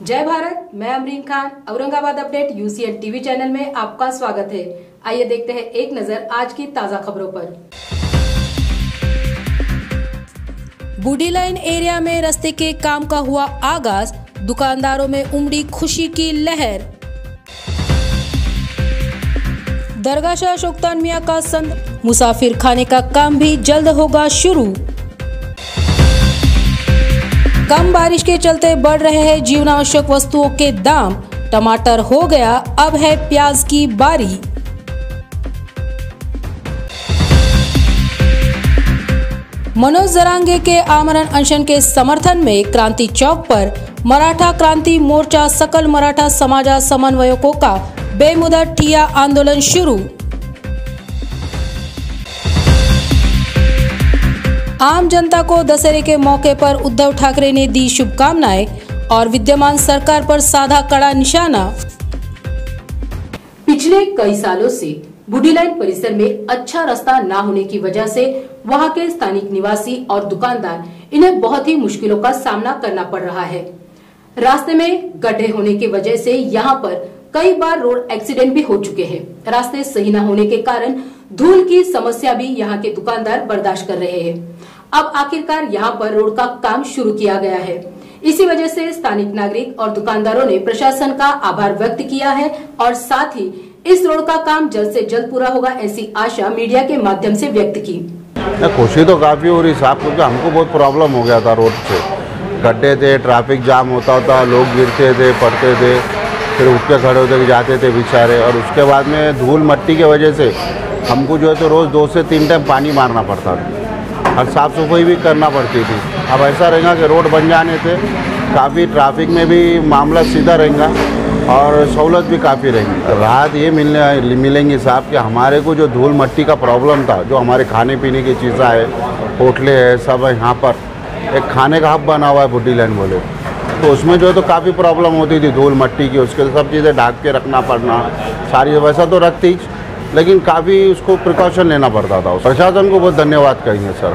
जय भारत, मैं Amreen Khan. Aurangabad update UCN TV channel में आपका स्वागत है। आइए देखते हैं एक नजर आज की ताजा खबरों पर। बूढ़ी लाइन एरिया में रास्ते के काम का हुआ आगाज, दुकानदारों में उमड़ी खुशी की लहर। दरगाह शाह शोकतान मियां का संद मुसाफिर खाने का काम भी जल्द होगा शुरू। कम बारिश के चलते बढ़ रहे हैं जीवनावश्यक वस्तुओं के दाम, टमाटर हो गया, अब है प्याज की बारी। मनोज जरांगे के आमरण अनशन के समर्थन में क्रांति चौक पर मराठा क्रांति मोर्चा सकल मराठा समाजा समन्वयकों का बेमुदत ठिया आंदोलन शुरू। आम जनता को दशहरे के मौके पर उद्धव ठाकरे ने दी शुभकामनाएं और विद्यमान सरकार पर साधा कड़ा निशाना। पिछले कई सालों से बूढ़ी लाइन परिसर में अच्छा रास्ता न होने की वजह से वहां के स्थानिक निवासी और दुकानदार इन्हें बहुत ही मुश्किलों का सामना करना पड़ रहा है। रास्ते में गड्ढे होने की वजह से यहाँ पर कई बार रोड एक्सीडेंट भी हो चुके हैं। रास्ते सही न होने के कारण धूल की समस्या भी यहाँ के दुकानदार बर्दाश्त कर रहे हैं। अब आखिरकार यहाँ पर रोड का काम शुरू किया गया है। इसी वजह से स्थानिक नागरिक और दुकानदारों ने प्रशासन का आभार व्यक्त किया है और साथ ही इस रोड का काम जल्द से जल्द पूरा होगा, ऐसी आशा मीडिया के माध्यम से व्यक्त की। खुशी तो काफी हो रही साहब, क्योंकि हमको बहुत प्रॉब्लम हो गया था रोड से। गड्ढे थे, ट्रैफिक जाम होता था, लोग गिरते थे, पड़ते थे, फिर उठ के खड़े होते जाते थे बेचारे। और उसके बाद में धूल मट्टी की वजह से हमको जो है तो रोज़ 2 से 3 टाइम पानी मारना पड़ता था और साफ़ सफाई भी करना पड़ती थी। अब ऐसा रहेगा कि रोड बन जाने से काफ़ी ट्रैफिक में भी मामला सीधा रहेगा और सहूलत भी काफ़ी रहेगी। राहत ये मिलेंगी साहब कि हमारे को जो धूल मट्टी का प्रॉब्लम था, जो हमारे खाने पीने की चीज़ें है, होटलें है, सब है, यहाँ पर एक खाने का हब बना हुआ है बूढ़ी लाइन बोले, तो उसमें जो है तो काफ़ी प्रॉब्लम होती थी धूल मट्टी की। उसके सब चीज़ें ढाक के रखना पड़ना, सारी वैसा तो रखती, लेकिन काफ़ी उसको प्रिकॉशन लेना पड़ता था। प्रशासन को बहुत धन्यवाद कहेंगे सर।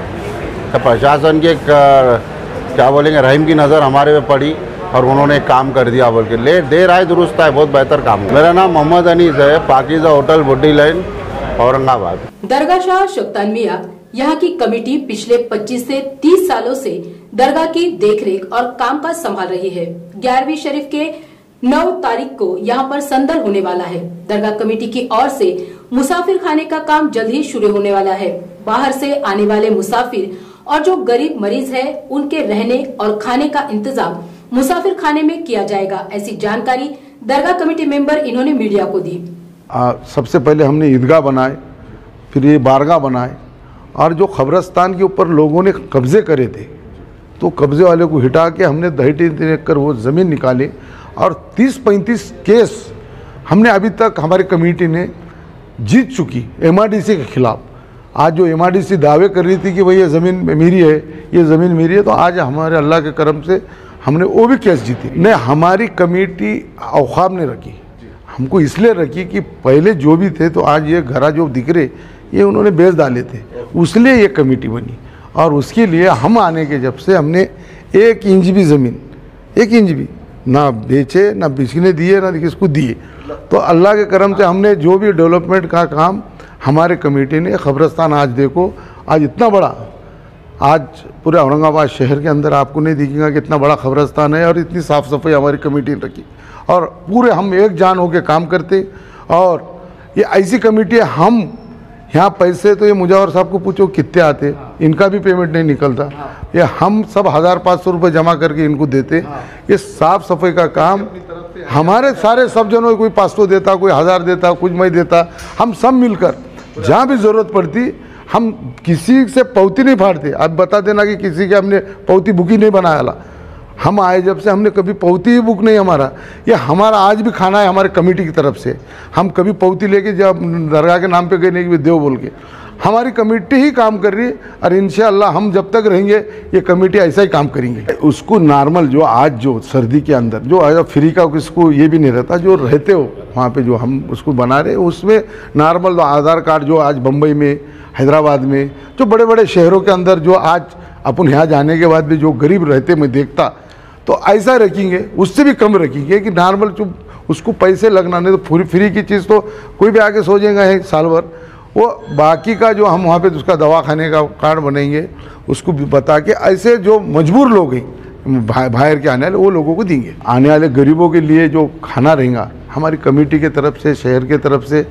तो प्रशासन के क्या बोलेंगे, रहीम की नज़र हमारे पे पड़ी और उन्होंने काम कर दिया बोल के। लेट देर आए दुरुस्त आए, बहुत बेहतर काम है। मेरा नाम मोहम्मद अनीस है, पाकीज़ा होटल बूढ़ी लाइन औरंगाबाद। दरगाह शाह शोकतान मियां यहाँ की कमेटी पिछले 25 से 30 सालों से दरगाह की देखरेख और काम काज संभाल रही है। 11वीं शरीफ के 9 तारीख को यहाँ पर संदल होने वाला है। दरगाह कमेटी की ओर से मुसाफिर खाने का काम जल्द ही शुरू होने वाला है। बाहर से आने वाले मुसाफिर और जो गरीब मरीज है, उनके रहने और खाने का इंतजाम मुसाफिर खाने में किया जाएगा, ऐसी जानकारी दरगाह कमेटी मेंबर इन्होंने मीडिया को दी। सबसे पहले हमने ईदगाह बनाए, फिर ये बारगाह बनाए, और जो कब्रिस्तान के ऊपर लोगों ने कब्जे करे थे तो कब्जे वाले को हटा के हमने 2.5-3 एकड़ वो ज़मीन निकाले और 30-35 केस हमने अभी तक हमारी कमेटी ने जीत चुकी एमआरडीसी के खिलाफ। आज जो एमआरडीसी दावे कर रही थी कि भाई ये ज़मीन मेरी है, ये ज़मीन मेरी है, तो आज हमारे अल्लाह के करम से हमने वो भी केस जीती। ने हमारी कमेटी औखाब ने रखी, हमको इसलिए रखी कि पहले जो भी थे तो आज ये घरा जो दिख रहे ये उन्होंने बेच डाले थे, उसलिए ये कमेटी बनी। और उसके लिए हम आने के जब से हमने 1 इंच भी ज़मीन, 1 इंच भी ना बेचे, ना बिकने दिए, ना किसको दिए। तो अल्लाह के करम से हमने जो भी डेवलपमेंट का काम हमारे कमेटी ने, कब्रिस्तान आज देखो, आज इतना बड़ा, आज पूरे औरंगाबाद शहर के अंदर आपको नहीं दिखेगा कि इतना बड़ा कब्रिस्तान है और इतनी साफ़ सफाई हमारी कमेटी ने रखी और पूरे हम एक जान होकर काम करते। और ये ऐसी कमेटी है, हम यहाँ पैसे तो ये मुजावर साहब को पूछो कितने आते, इनका भी पेमेंट नहीं निकलता, ये हम सब 1500 रुपये जमा करके इनको देते। ये साफ़ सफाई का काम हमारे सारे सब जनों, कोई 500 देता, कोई 1000 देता, कुछ मैं देता, हम सब मिलकर जहाँ भी ज़रूरत पड़ती, हम किसी से पौती नहीं फाड़ते। अब बता देना कि किसी के हमने पौती बुकी नहीं बनाया, हम आए जब से हमने कभी पौती ही बुक नहीं हमारा। ये हमारा आज भी खाना है हमारे कमेटी की तरफ से। हम कभी पौती लेके जब दरगाह के नाम पे गए नहीं कि देव बोल के, हमारी कमेटी ही काम कर रही है और इंशाअल्लाह हम जब तक रहेंगे ये कमेटी ऐसा ही काम करेंगे। उसको नॉर्मल जो आज जो सर्दी के अंदर जो फ्री का किसको ये भी नहीं रहता, जो रहते हो वहाँ पे जो हम उसको बना रहे उसमें नॉर्मल आधार कार्ड जो आज बम्बई में, हैदराबाद में, जो बड़े बड़े शहरों के अंदर जो आज अपन यहाँ जाने के बाद भी जो गरीब रहते मैं देखता तो ऐसा रखेंगे, उससे भी कम रखेंगे कि नॉर्मल जो उसको पैसे लगना, नहीं तो फ्री की चीज़ तो कोई भी आके सोचेगा है साल भर। वो बाकी का जो हम वहाँ पे उसका दवा खाने का कार्ड बनेंगे, उसको भी बता के ऐसे जो मजबूर लोग हैं बाहर के आने वाले, वो लोगों को देंगे। आने वाले गरीबों के लिए जो खाना रहेगा हमारी कमेटी के तरफ से, शहर के तरफ से,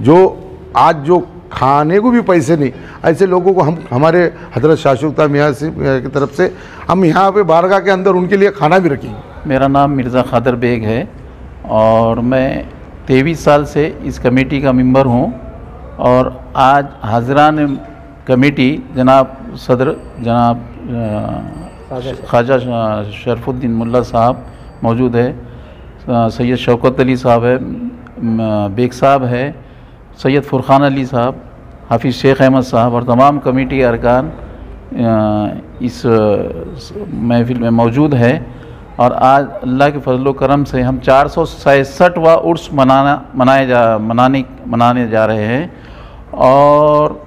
जो आज जो खाने को भी पैसे नहीं, ऐसे लोगों को हम हमारे हजरत शाशुकता मियाँ की तरफ से हम यहाँ पे बारगाह के अंदर उनके लिए खाना भी रखेंगे। मेरा नाम मिर्ज़ा खादर बेग है और मैं 23 साल से इस कमेटी का मेंबर हूँ। और आज हाज़िरान कमेटी जनाब सदर जनाब ख्वाजा शरफुद्दीन मुल्ला साहब मौजूद है, सैयद शौकत अली साहब है, बेग साहब है, सैयद फुरखान अली साहब, हाफिज़ शेख अहमद साहब और तमाम कमेटी अरकान इस महफिल में मौजूद है। और आज अल्लाह के फजल करम से हम 467वां उर्स मनाने जा रहे हैं। और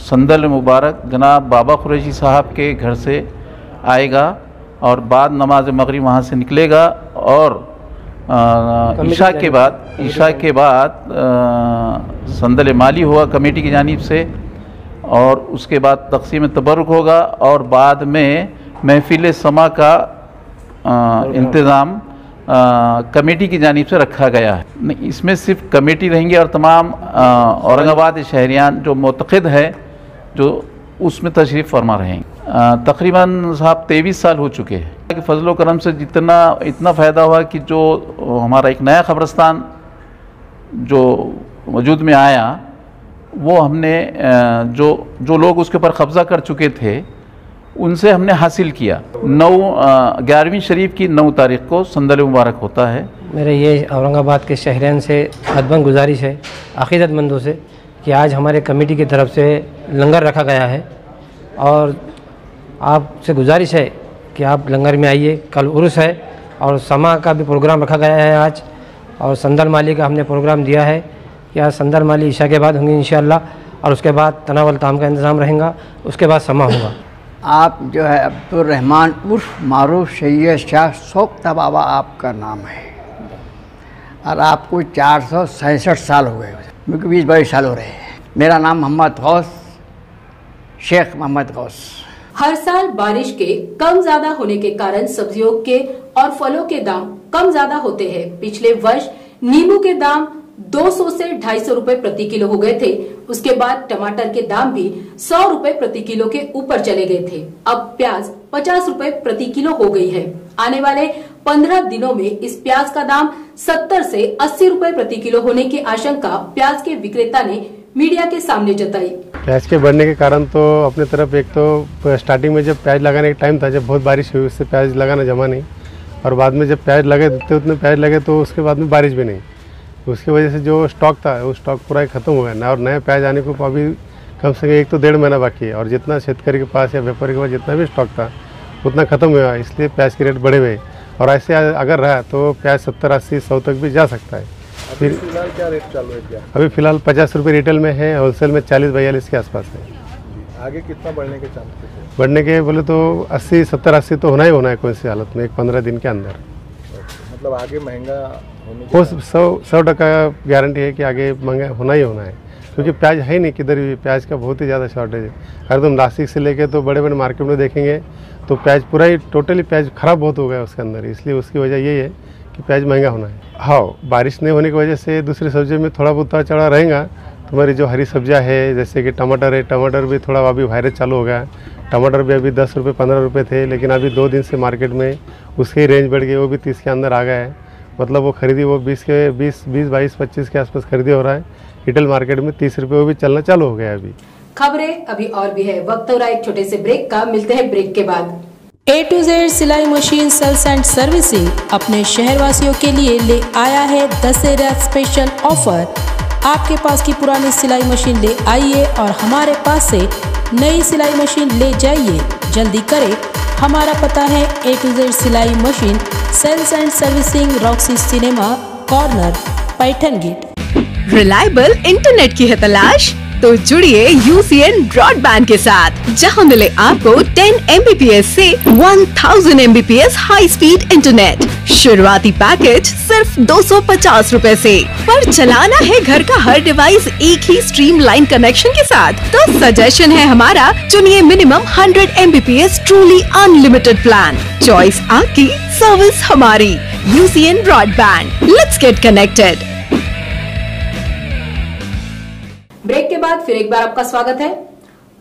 संदल मुबारक जनाब बाबा कुरैशी साहब के घर से आएगा और बाद नमाज मगरिब वहाँ से निकलेगा और ईशा के बाद संदल माली होगा कमेटी की जानिब से, और उसके बाद तक़सीम तबरुक होगा और बाद में महफिल समा का इंतज़ाम कमेटी की जानिब से रखा गया है। इसमें सिर्फ कमेटी रहेंगी और तमाम औरंगाबाद शहरियान जो मुतक़िद है जो उसमें तशरीफ़ फरमा रहेंगे। तकरीबन साहब 23 साल हो चुके हैं कि फजलो करम से इतना फ़ायदा हुआ कि जो हमारा एक नया ख़बरस्तान जो वजूद में आया वो हमने जो लोग उसके ऊपर कब्ज़ा कर चुके थे उनसे हमने हासिल किया। 11वीं शरीफ की 9 तारीख़ को संदल मुबारक होता है। मेरे ये औरंगाबाद के शहरियान से अदबन गुजारिश है, अक़ीदतमंदों से, कि आज हमारे कमेटी की तरफ से लंगर रखा गया है और आपसे गुजारिश है कि आप लंगर में आइए। कल उर्स है और समा का भी प्रोग्राम रखा गया है आज, और संदल माली का हमने प्रोग्राम दिया है कि आज संदल माली ईशा के बाद होंगे इंशाअल्लाह, और उसके बाद तनावल ताम का इंतज़ाम रहेगा, उसके बाद समा होगा। आप जो है अब्दुर्रहमान उर्फ मारूफ सैयद शाह शौकत बाबा आपका नाम है और आपको 467 साल हो गए, क्योंकि 20-22 साल हो रहे हैं। मेरा नाम मोहम्मद गौस, शेख मोहम्मद गौस। हर साल बारिश के कम ज्यादा होने के कारण सब्जियों के और फलों के दाम कम ज्यादा होते हैं। पिछले वर्ष नींबू के दाम 200 से 250 रुपए प्रति किलो हो गए थे। उसके बाद टमाटर के दाम भी 100 रुपए प्रति किलो के ऊपर चले गए थे। अब प्याज 50 रुपए प्रति किलो हो गई है। आने वाले 15 दिनों में इस प्याज का दाम 70 से 80 रुपए प्रति किलो होने की आशंका प्याज के विक्रेता ने मीडिया के सामने जताई। प्याज के बढ़ने के कारण तो अपने तरफ एक तो स्टार्टिंग में जब प्याज लगाने का टाइम था, जब बहुत बारिश हुई, उससे प्याज लगाना जमा नहीं, और बाद में जब प्याज लगे जितने उतने प्याज लगे तो उसके बाद में बारिश भी नहीं, उसकी वजह से जो स्टॉक था वो स्टॉक पूरा ख़त्म हो गया। और नया प्याज आने को अभी कम से कम 1 तो 1.5 महीना बाकी है, और जितना शेतकारी के पास या व्यापारी के पास जितना भी स्टॉक था उतना ख़त्म हुआ, इसलिए प्याज के रेट बढ़े हुए। और ऐसे अगर रहा तो प्याज 70, 80, 100 तक भी जा सकता है। फिर फिलहाल क्या रेट चालू है? क्या अभी फ़िलहाल 50 रुपये रिटेल में है, होलसेल में 40-42 के आसपास है। आगे कितना बढ़ने के चांसेस है? बढ़ने के बोले तो 80, 70, 80 तो होना ही होना है कोई सी हालत में, 15 दिन के अंदर। मतलब आगे महंगा होने हो 100% गारंटी है कि आगे महंगा होना ही होना है, क्योंकि प्याज है ही नहीं किधर भी, प्याज का बहुत ही ज़्यादा शॉर्टेज है। अगर तुम नासिक से लेके तो बड़े बड़े मार्केट में देखेंगे तो प्याज पूरा ही टोटली प्याज ख़राब बहुत हो गया उसके अंदर, इसलिए उसकी वजह यही है कि प्याज महंगा होना है। हाँ, बारिश नहीं होने की वजह से दूसरी सब्जियों में थोड़ा बहुत उतार चढ़ा रहेगा। तुम्हारी जो हरी सब्जियाँ है जैसे कि टमाटर है, टमाटर भी थोड़ा अभी वायरस चालू हो गया। टमाटर भी अभी 10 रुपये 15 रुपये थे, लेकिन अभी 2 दिन से मार्केट में उसकी रेंज बढ़ गई, वो भी 30 के अंदर आ गया है। मतलब वो खरीदी वो 20, 22, 25 के आसपास खरीदी हो रहा है। रिटेल मार्केट में 30 रुपये वो भी चलना चालू हो गया है अभी। खबरें अभी और भी है, वक्त हो रहा है एक छोटे से ब्रेक का। मिलते हैं ब्रेक के बाद। A to Z सिलाई मशीन सेल्स एंड सर्विसिंग अपने शहरवासियों के लिए ले आया है दशहरा स्पेशल ऑफर। आपके पास की पुरानी सिलाई मशीन ले आइए और हमारे पास से नई सिलाई मशीन ले जाइए। जल्दी करें, हमारा पता है A to Z सिलाई machine sales and servicing, Roxy cinema corner, Paithan gate. Reliable internet की है तलाश? तो जुड़िए यूसीएन ब्रॉडबैंड के साथ, जहां मिले आपको 10 MBPS से 1000 MBPS हाई स्पीड इंटरनेट। शुरुआती पैकेज सिर्फ 250 रुपए से। पर चलाना है घर का हर डिवाइस एक ही स्ट्रीमलाइन कनेक्शन के साथ, तो सजेशन है हमारा, चुनिए minimum 100 MBPS truly unlimited plan. Choice आपकी, सर्विस हमारी। UCN broadband, let's get connected. Break के बाद फिर एक बार आपका स्वागत है।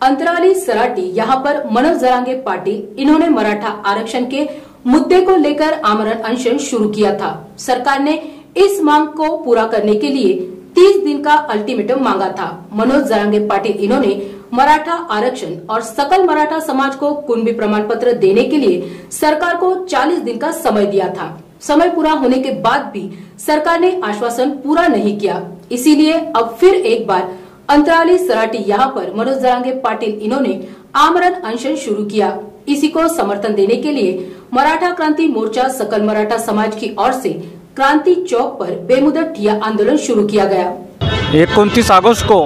अंतराली सराटी यहाँ पर मनोज जरांगे पाटिल, इन्होंने मराठा आरक्षण के मुद्दे को लेकर आमरण अनशन शुरू किया था। सरकार ने इस मांग को पूरा करने के लिए 30 दिन का अल्टीमेटम मांगा था। मनोज जरांगे पाटिल इन्होंने मराठा आरक्षण और सकल मराठा समाज को कुणबी प्रमाण पत्र देने के लिए सरकार को 40 दिन का समय दिया था। समय पूरा होने के बाद भी सरकार ने आश्वासन पूरा नहीं किया, इसीलिए अब फिर एक बार अंतराली सराटी यहाँ पर मनोज जरांगे पाटिल इन्होंने आमरण अनशन शुरू किया। इसी को समर्थन देने के लिए मराठा क्रांति मोर्चा सकल मराठा समाज की ओर से क्रांति चौक पर बेमुदत ठिया आंदोलन शुरू किया गया। 29 अगस्त को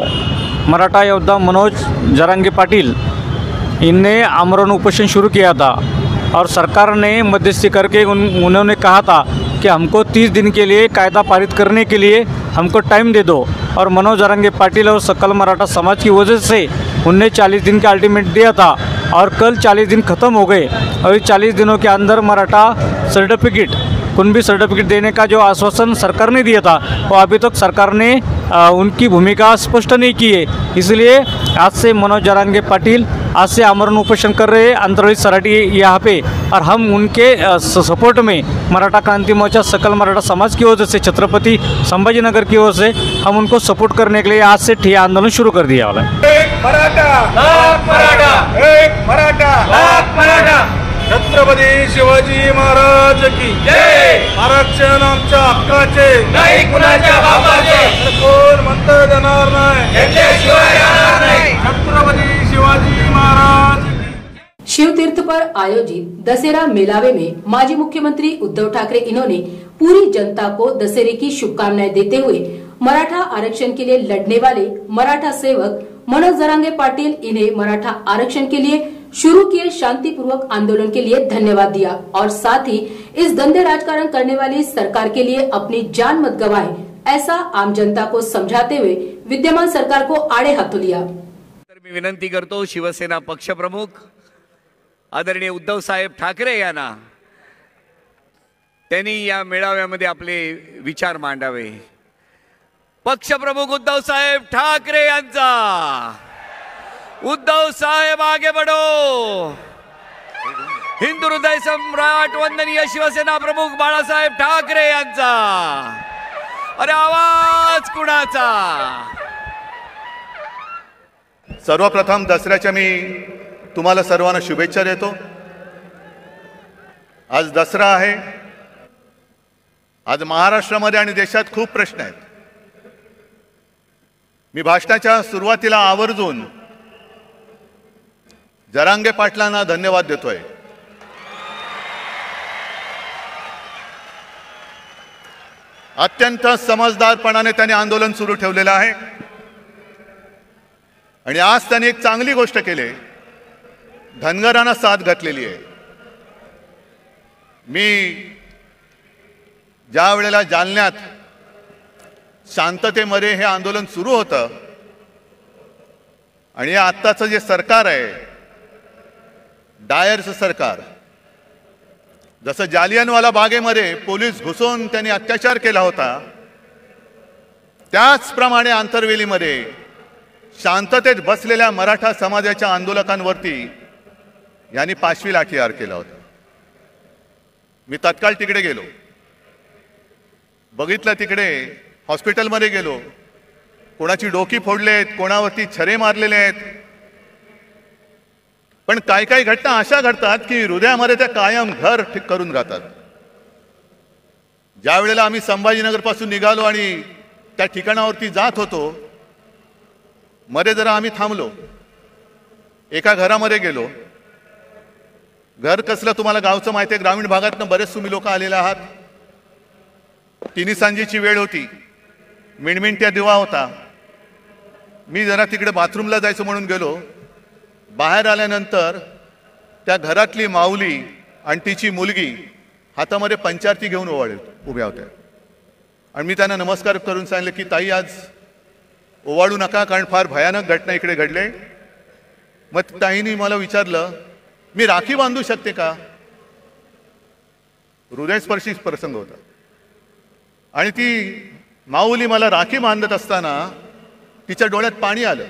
मराठा योद्धा मनोज जरांगे पाटिल इनने आमरण उपोषण शुरू किया था और सरकार ने मध्यस्थी करके उन्होंने कहा था कि हमको 30 दिन के लिए कायदा पारित करने के लिए हमको टाइम दे दो। और मनोज जरांगे पाटिल और सकल मराठा समाज की वजह से उनने 40 दिन का अल्टीमेट दिया था और कल 40 दिन ख़त्म हो गए और इस 40 दिनों के अंदर मराठा सर्टिफिकेट, कुणबी सर्टिफिकेट देने का जो आश्वासन सरकार ने दिया था वो अभी तक सरकार ने उनकी भूमिका स्पष्ट नहीं की है। इसलिए आज से मनोज जरांगे पाटिल आज से आमरण उपोषण कर रहे हैं अंतराली सराटी यहाँ पे, और हम उनके सपोर्ट में मराठा क्रांति मोर्चा सकल मराठा समाज की ओर से छत्रपति संभाजीनगर की ओर से हम उनको सपोर्ट करने के लिए आज से ठिया आंदोलन शुरू कर दिया वाला है। एक मराठा, लाख मराठा, एक मराठा, लाख मराठा। छत्रपती शिवाजी महाराज की जय। आरक्षण आमच्या हक्काचे, नाही कुणाच्या बापाचे, कोण म्हणतं देणार नाही, याच्याशिवाय राहणार नाही। छत्रपती शिवाजी महाराज। शिव तीर्थ पर आयोजित दशहरा मेलावे में माजी मुख्यमंत्री उद्धव ठाकरे इन्होंने पूरी जनता को दशहरे की शुभकामनाएं देते हुए मराठा आरक्षण के लिए लड़ने वाले मराठा सेवक मनोज जरांगे पाटिल इन्हें मराठा आरक्षण के लिए शुरू किए शांतिपूर्वक आंदोलन के लिए धन्यवाद दिया और साथ ही इस गंदे राजकारण करने वाली सरकार के लिए अपनी जान मत गवाए, ऐसा आम जनता को समझाते हुए विद्यमान सरकार को आड़े हाथों लिया। मी विनंती करतो शिवसेना पक्षप्रमुख आदरणीय उद्धव साहेब ठाकरे यांना त्यांनी या मेळाव्यामध्ये आपले विचार मांडावे। पक्षप्रमुख उद्धव साहेब ठाकरे यांचा, उद्धव साहेब आगे बढ़ो। हिंदू हृदय सम्राट वंदनीय शिवसेना प्रमुख बाळासाहेब ठाकरे यांचा। अरे आवाज कुणाचा? सर्वप्रथम दसऱ्याच्या मी तुम्हाला सर्वांना शुभेच्छा देतो। आज दसरा आहे। आज महाराष्ट्रामध्ये आणि देशात खूप प्रश्न आहेत। मी भाषणाच्या सुरुवातीला आवर्जून जरांगे पाटलांना धन्यवाद देतोय। अत्यंत समजदारपणाने त्यांनी आंदोलन सुरू ठेवलेलं आहे आणि आज त्यांनी एक चांगली गोष्ट केली, धनगरांना साथ घातलेली आहे। मी ज्या वेळेला जालन्यात शांततेमध्ये हे आंदोलन सुरू होतं आणि आत्ताचं जे सरकार आहे, डायरचं सरकार, जसं जालियनवाला बागेमध्ये पोलीस घुसून त्यांनी अत्याचार केला होता, त्याचप्रमाणे आंतरवेलीमध्ये शांततेत बसलेल्या मराठा समाजाच्या आंदोलकांवरती यांनी पाशवी लाठीहार केला होता। मी तत्काळ तिकडे गेलो, बघितलं, तिकडे हॉस्पिटलमध्ये गेलो, कोणाची डोकी फोडलेत, कोणावरती छरे मारलेले आहेत। पण काही काही घटना अशा घडतात की हृदयामध्ये त्या कायम घर ठीक करून राहतात। ज्या वेळेला आम्ही संभाजीनगर पासून निघालो आणि त्या ठिकाणावरती जात होतो, मध्ये जरा आम्ही थांबलो, एका घरामध्ये गेलो। घर कसलं तुम्हाला गावचं माहिती आहे, ग्रामीण भागातनं बरेच तुम्ही लोक आलेले आहात। तिन्ही सांजेची वेळ होती, मिणमिणत्या दिवा होता। मी जरा तिकडे बाथरूमला जायचं म्हणून गेलो. बाहेर आल्यानंतर त्या घरातली माऊली आणि तिची मुलगी हातामध्ये पंचारती घेऊन उभ्या होत्या. आणि मी त्यांना नमस्कार करून सांगितलं की ताई आज ओवाळू नका, कारण फार भयानक घटना इकडे घडले. मग ताईंनी मला विचारलं मी राखी बांधू शकते का. हृदयस्पर्शी प्रसंग होता. आणि ती माऊली मला राखी बांधत असताना तिच्या डोळ्यात पाणी आलं.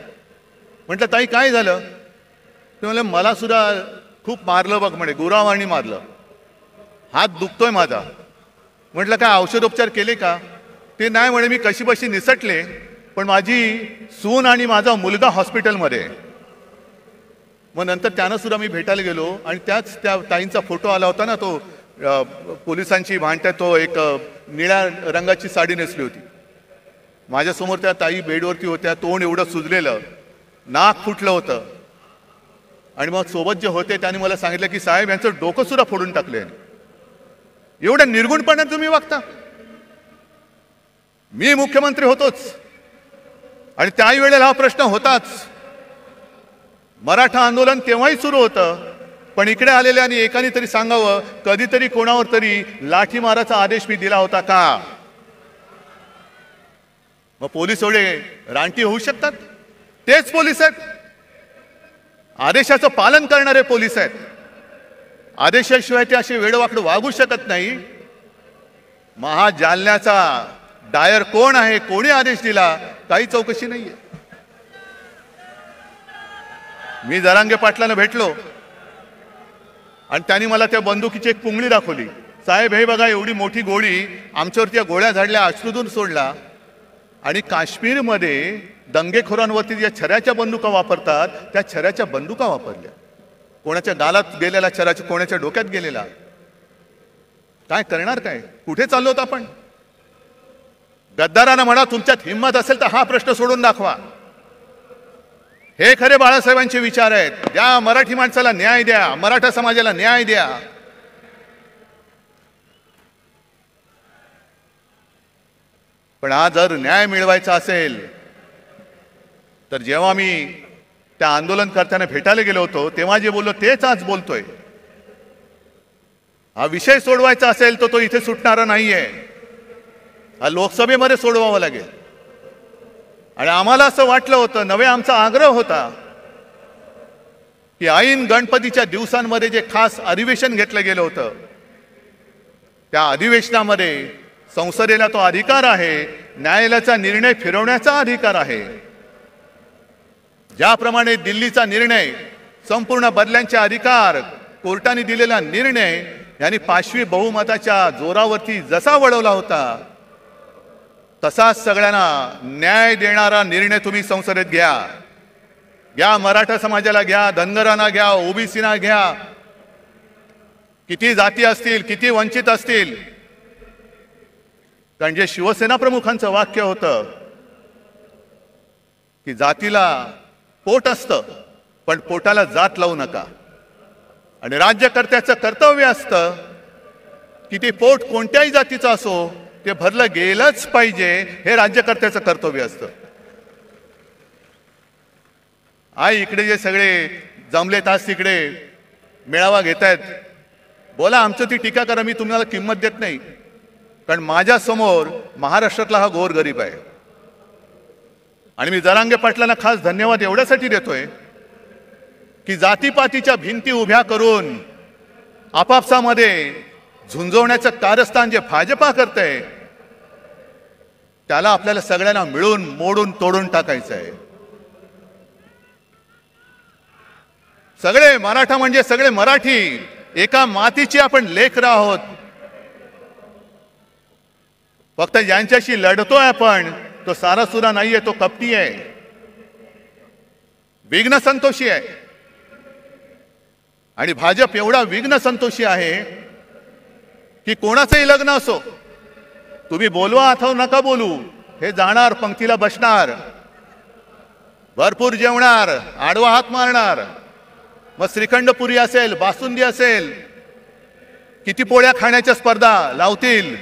म्हटलं ताई काय झालं. ते म्हणलं मला सुद्धा खूप मारलं बघ म्हणे, गुरावानी मारलं, हात दुखतोय माझा. म्हटलं काय औषधोपचार केले का. ते नाही म्हणे मी कशी बशी निसटले, पण माझी सून आणि माझा मुलगा हॉस्पिटलमध्ये. मग नंतर त्यानं सुद्धा मी भेटायला गेलो आणि त्याच त्या ताईंचा फोटो आला होता ना, तो पोलिसांची भांड्यात तो एक निळ्या रंगाची साडी नेसली होती. माझ्यासमोर त्या ताई बेडवरती होत्या, तोंड एवढं सुजलेलं, नाक फुटलं होतं. आणि मग सोबत जे होते त्यांनी मला सांगितलं की साहेब यांचं डोकं सुद्धा फोडून टाकले. एवढ्या निर्गुणपणाने तुम्ही वागता. मी मुख्यमंत्री होतोच आणि त्याही वेळेला हा प्रश्न होताच. मराठा आंदोलन तेव्हाही सुरू होतं, पण इकडे आलेल्यानी एकाने तरी सांगावं कधीतरी कोणावर तरी लाठीमाराचा आदेश मी दिला होता का. मग पोलीस एवढे रानटी होऊ शकतात. तेच पोलीस आहेत, आदेशाचं पालन करणारे पोलीस आहेत. आदेशाशिवाय ते असे वेडवाकडे वागू शकत नाही. महाजालन्याचा डायर कोण आहे, कोणी आदेश दिला, काही चौकशी नाहीये. मी जरांगे पाटलांना भेटलो आणि त्यांनी मला त्या बंदुकीची एक पुंगळी दाखवली. साहेब हे बघा एवढी मोठी गोळी, आमच्यावरती या गोळ्या झाडल्या, अश्रूतून सोडला. आणि काश्मीरमध्ये दंगेखोरांवरती ज्या छऱ्याच्या बंदुका वापरतात त्या छऱ्याच्या बंदुका वापरल्या. कोणाच्या गालात गेलेला छऱ्याच्या, कोणाच्या डोक्यात गेलेला. काय करणार काय, कुठे चाललो होतो आपण. गद्दारांना म्हणा तुमच्यात हिंमत असेल तर हा प्रश्न सोडून दाखवा. हे खरे बाळासाहेबांचे विचार आहेत. द्या मराठी माणसाला न्याय द्या, मराठा समाजाला न्याय द्या. पण आज जर न्याय मिळवायचा असेल तर जेव्हा मी त्या आंदोलनकर्त्यांना भेटायला गेलो होतो तेव्हा जे बोललो तेच आज बोलतोय. हा विषय सोडवायचा असेल तर तो इथे सुटणारा नाहीये, हा लोकसभेमध्ये सोडवावा लागेल. आणि आम्हाला असं वाटलं होतं, नवे आमचा आग्रह होता की ऐन गणपतीच्या दिवसांमध्ये जे खास अधिवेशन घेतलं गेलं होतं त्या अधिवेशनामध्ये संसदेला तो अधिकार आहे, न्यायालयाचा निर्णय फिरवण्याचा अधिकार आहे. ज्याप्रमाणे दिल्लीचा निर्णय, संपूर्ण बदल्यांचे अधिकार, कोर्टाने दिलेला निर्णय यांनी 5वी बहुमताच्या जोरावरती जसा वळवला होता तसाच सगळ्यांना न्याय देणारा निर्णय तुम्ही संसदेत घ्या. घ्या, मराठा समाजाला घ्या, धनगरांना घ्या, ओबीसीना घ्या, किती जाती असतील, किती वंचित असतील. कारण जे शिवसेना प्रमुखांचं वाक्य होतं की जातीला पोट असतं पण पोटाला जात लावू नका. आणि राज्यकर्त्याचं कर्तव्य असतं की ते पोट कोणत्याही जातीचं असो ते भरलं गेलंच पाहिजे, हे राज्यकर्त्याचं कर्तव्य असतं. आई इकडे जे सगळे जमलेत आज तिकडे मेळावा घेत आहेत, बोला, आमचं ती टीका करा, मी तुम्हाला किंमत देत नाही. कारण माझ्या समोर महाराष्ट्रातला हा गोरगरीब आहे. आणि मी जरांगे पाटलांना खास धन्यवाद एवढ्यासाठी देतोय की जातीपातीच्या भिंती उभ्या करून आपापसामध्ये झुंजवण्याचं कारस्थान जे भाजपा करते त्याला आपल्याला सगळ्यांना मिळून मोडून तोडून टाकायचं आहे. सगळे मराठा म्हणजे सगळे मराठी, एका मातीची आपण लेकरं आहोत. फक्त ज्यांच्याशी लढतोय आपण तो सारासुरा नाहीये, तो कपटी आहे, विघ्न संतोषी आहे. आणि भाजप एवढा विघ्न संतोषी आहे की कोणाचंही लग्न असो, तुम्ही बोलवा अथवा नका बोलू, हे जाणार, पंक्तीला बसणार, भरपूर जेवणार, आडवा हात मारणार. मग श्रीखंडपुरी असेल, बासुंदी असेल, किती पोळ्या खाण्याच्या स्पर्धा लावतील.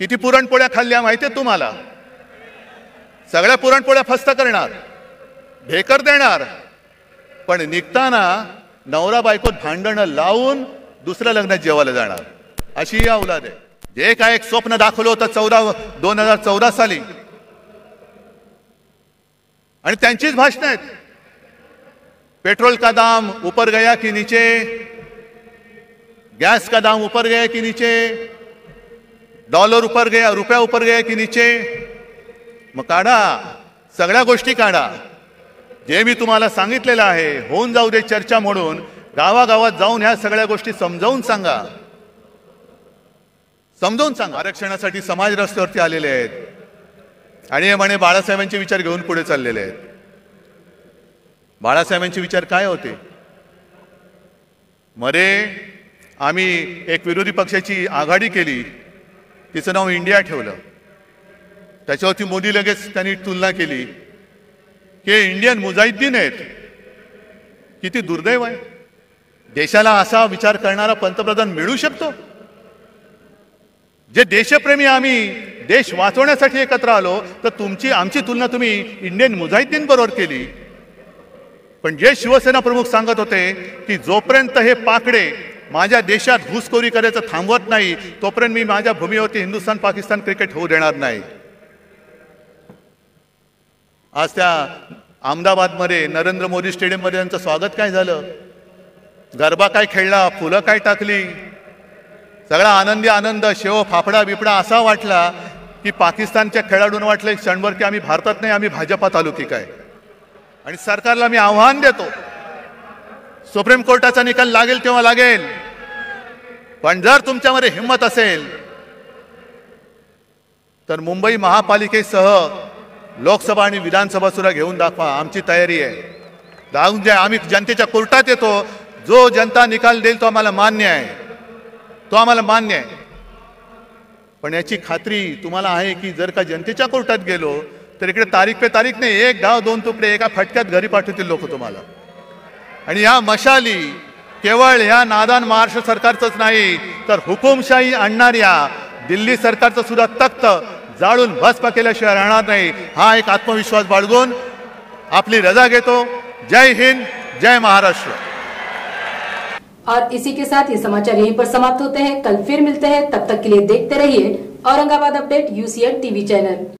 किती पुरणपोळ्या खाल्ल्या माहिती आहे तुम्हाला. सगळ्या पुरणपोळ्या फस्त करणार, ढेकर देणार, पण निघताना नवरा बायकोत भांडणं लावून दुसऱ्या लग्नात जेवायला जाणार, अशी ही औलाद आहे. जे काय एक स्वप्न दाखवलं होतं 2014 साली, आणि त्यांचीच भाषणं आहेत. पेट्रोल का दाम ऊपर गया कि नीचे, गैस का दाम ऊपर गया कि नीचे, डॉलर ऊपर गया, रुपया ऊपर गया कि नीचे. मग काढा, सगळ्या गोष्टी काढा. जे मी तुम्हाला सांगितलेलं आहे, होऊन जाऊ दे चर्चा म्हणून गावागावात जाऊन ह्या सगळ्या गोष्टी समजावून सांगा. आरक्षणासाठी समाज रस्त्यावरती आलेले आहेत आणि हे म्हणे बाळासाहेबांचे विचार घेऊन पुढे चाललेले आहेत. बाळासाहेबांचे विचार काय होते? मरे आम्ही एक विरोधी पक्षाची आघाडी केली, तिचं नाव इंडिया ठेवलं. त्याच्यावरती मोदी लगेच त्यांनी तुलना केली की इंडियन मुजाहिद्दीन आहेत. किती दुर्दैव आहे. देशाला असा विचार करणारा पंतप्रधान मिळू शकतो? जे देशप्रेमी आम्ही देश वाचवण्यासाठी एकत्र आलो, तर आमची तुलना तुम्ही इंडियन मुजाहिद्दीन बरोबर केली. पण जे शिवसेना प्रमुख सांगत होते की जोपर्यंत हे पाकडे माझ्या देशात घुसखोरी करायचं थांबवत नाही, तोपर्यंत मी माझ्या भूमीवरती हिंदुस्थान पाकिस्तान क्रिकेट होऊ देणार नाही. आज त्या अहमदाबादमध्ये नरेंद्र मोदी स्टेडियममध्ये त्यांचं स्वागत काय झालं, गरबा काय खेळला, फुलं काय टाकली, सगळा आनंदी आनंद, शेव फाफडा बिपडा असा वाटला की पाकिस्तानच्या खेळाडूंना वाटलं एक क्षणभर की आम्ही भारतात नाही, आम्ही भाजपात आलो की काय. आणि सरकारला मी आव्हान देतो, सुप्रीम कोर्टाचा निकाल लागेल तेव्हा लागेल, पण जर तुमच्यामध्ये हिंमत असेल तर मुंबई महापालिकेसह लोकसभा आणि विधानसभा सुद्धा घेऊन दाखवा. आमची तयारी आहे. जाऊन द्या, आम्ही जनतेच्या कोर्टात येतो. जो जनता निकाल देईल तो आम्हाला मान्य आहे, तो आम्हाला मान्य आहे. पण याची खात्री तुम्हाला आहे की जर का जनतेच्या कोर्टात गेलो तर इकडे तारीख पे तारीख नाही, एक गाव दोन तुकडे एका फटक्यात घरी पाठवतील लोक तुम्हाला. आणि ह्या मशाली केवळ ह्या नादान महाराष्ट्र सरकारचंच नाही, तर हुकुमशाही आणणाऱ्या दिल्ली सरकारचं सुद्धा तख्त जाळून भस्म केल्याशिवाय राहणार नाही. हा एक आत्मविश्वास बाळगून आपली रजा घेतो. जय हिंद, जय महाराष्ट्र. और इसी के साथ ये समाचार यहीं पर समाप्त होते हैं. कल फिर मिलते हैं, तब तक के लिए देखते रहिए Aurangabad update UCN TV channel.